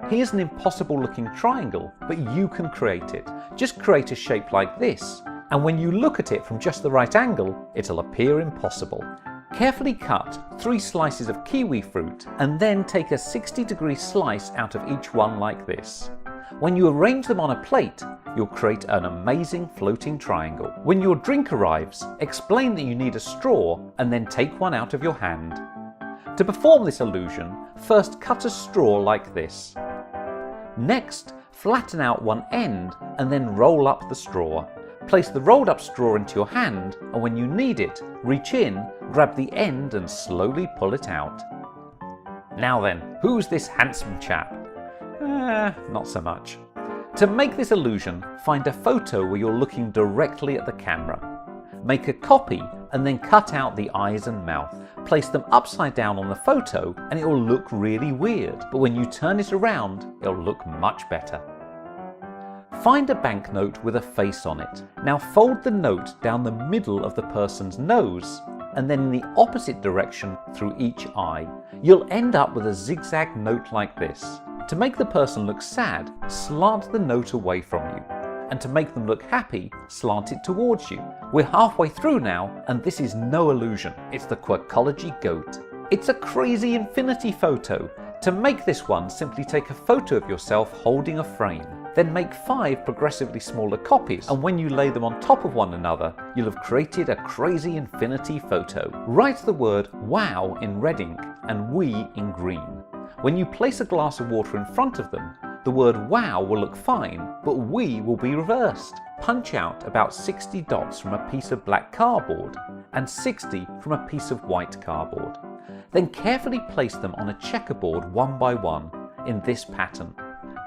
Here's an impossible looking triangle, but you can create it. Just create a shape like this, and when you look at it from just the right angle, it'll appear impossible. Carefully cut 3 slices of kiwi fruit and then take a 60-degree slice out of each one like this. When you arrange them on a plate, you'll create an amazing floating triangle. When your drink arrives, explain that you need a straw and then take one out of your hand. To perform this illusion, first cut a straw like this. Next, flatten out one end and then roll up the straw. Place the rolled up straw into your hand, and when you need it, reach in, grab the end and slowly pull it out. Now then, who's this handsome chap? Not so much. To make this illusion, find a photo where you're looking directly at the camera. Make a copy and then cut out the eyes and mouth. Place them upside down on the photo and it will look really weird, but when you turn it around, it'll look much better. Find a banknote with a face on it. Now fold the note down the middle of the person's nose and then in the opposite direction through each eye. You'll end up with a zigzag note like this. To make the person look sad, slant the note away from you. And to make them look happy, slant it towards you. We're halfway through now, and this is no illusion. It's the Quirkology goat. It's a crazy infinity photo. To make this one, simply take a photo of yourself holding a frame. Then make 5 progressively smaller copies, and when you lay them on top of one another, you'll have created a crazy infinity photo. Write the word WOW in red ink and WE in green. When you place a glass of water in front of them, the word WOW will look fine, but WE will be reversed. Punch out about 60 dots from a piece of black cardboard and 60 from a piece of white cardboard. Then carefully place them on a checkerboard one by one in this pattern.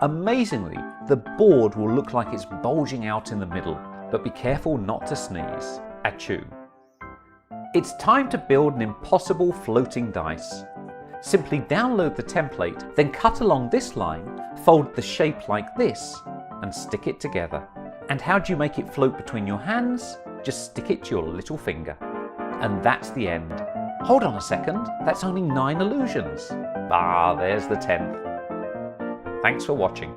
Amazingly, the board will look like it's bulging out in the middle, but be careful not to sneeze. Achoo. It's time to build an impossible floating dice. Simply download the template, then cut along this line, fold the shape like this, and stick it together. And how do you make it float between your hands? Just stick it to your little finger. And that's the end. Hold on a second, that's only 9 illusions. There's the 10th. Thanks for watching.